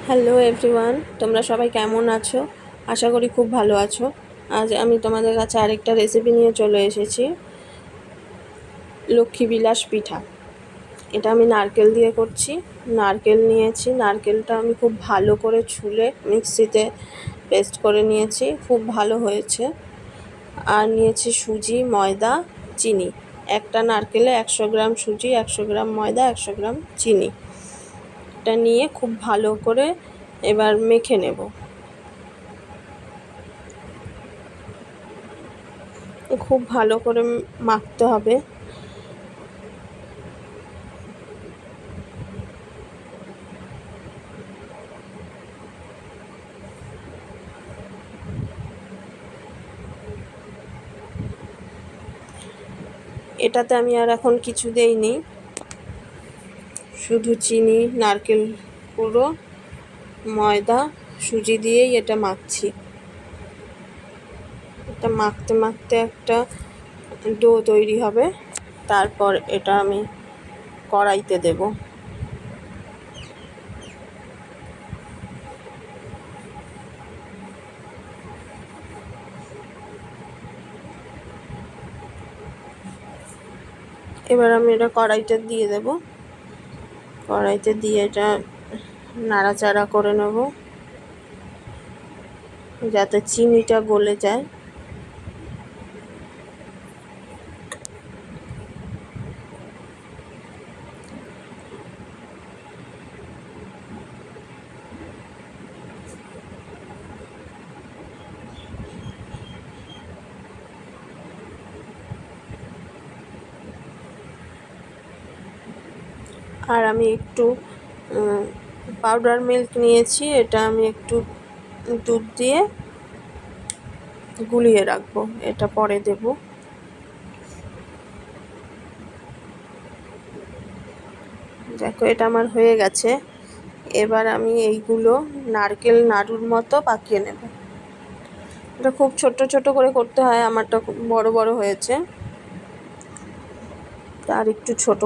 Hello everyone, তোমরা সবাই কেমন আছো? আশা করি খুব ভালো আছো। আজ আমি তোমাদের কাছে আরেকটা রেসিপি নিয়ে চলে এসেছি, লক্ষ্মীবিলাস পিঠা। এটা আমি নারকেল দিয়ে করছি। নারকেল নিয়েছি, নারকেলটা আমি খুব ভালো করে ছুলে মিক্সিতে পেস্ট করে নিয়েছি, খুব ভালো হয়েছে। আর নিয়েছি সুজি, ময়দা, চিনি। একটা নারকেলে 100 গ্রাম সুজি, 100 গ্রাম ময়দা, 100 গ্রাম চিনি। এটা নিয়ে খুব ভালো করে এবার মেখে নেব। খুব ভালো করে মাখতে হবে। এটাতে আমি আর এখন কিছু দেইনি, শুধু চিনি, নারকেল গুঁড়ো, ময়দা, সুজি দিয়েই এটা মাখছি। এটা মাখতে মাখতে একটা ডো তৈরি হবে। তারপর এটা আমি কড়াইতে দেব। এবার আমি এটা কড়াইতে দিয়ে দেব। কড়াইতে দিয়ে এটা নাড়াচাড়া করে নেব যাতে চিনিটা গলে যায়। আর আমি একটু পাউডার মিল্ক নিয়েছি, এটা আমি একটু দুধ দিয়ে গুলিয়ে রাখবো, এটা পরে দেব। দেখো এটা আমার হয়ে গেছে। এবার আমি এইগুলো নারকেল নাড়ুর মতো পাকিয়ে নেব। এটা খুব ছোট ছোট করে করতে হয়, আমারটা খুব বড় বড় হয়েছে, আর একটু ছোট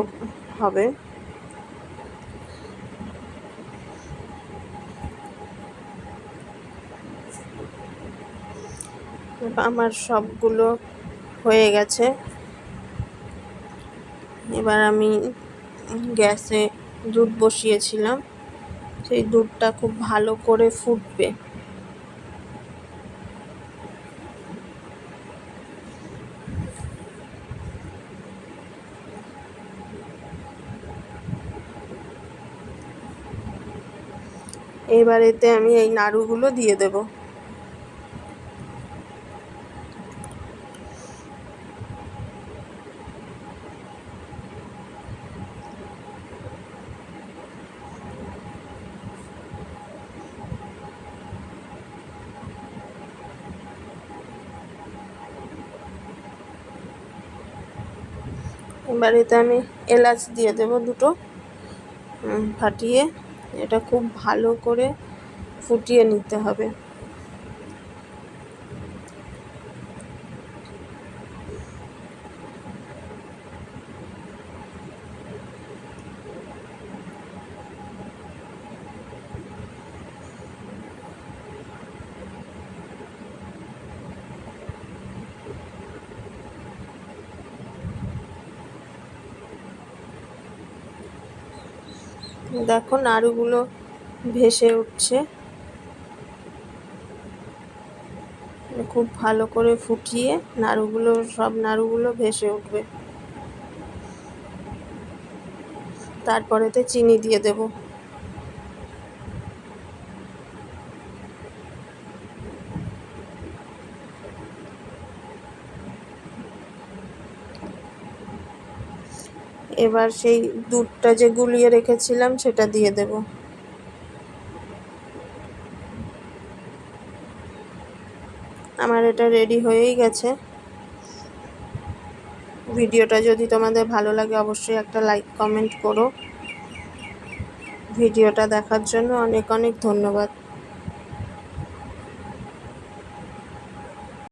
হবে। আমার সবগুলো হয়ে গেছে। এবার আমি গ্যাসে দুধ বসিয়েছিলাম, সেই দুধটা খুব ভালো করে ফুটবে। এবার এতে আমি এই নাড়ুগুলো দিয়ে দেব। এবার এতে আমি এলাচ দিয়ে দেব দুটো ফাটিয়ে। এটা খুব ভালো করে ফুটিয়ে নিতে হবে। দেখো নাড়ুগুলো ভেসে উঠছে, খুব ভালো করে ফুটিয়ে সব নাড়ুগুলো ভেসে উঠবে। তারপরেতে চিনি দিয়ে দেব। এবার সেই দুধটা যে গুলিয়ে রেখেছিলাম সেটা দিয়ে দেব। আমার এটা রেডি হয়েই গেছে। ভিডিওটা যদি তোমাদের ভালো লাগে অবশ্যই একটা লাইক কমেন্ট করো। ভিডিওটা দেখার জন্য অনেক অনেক ধন্যবাদ।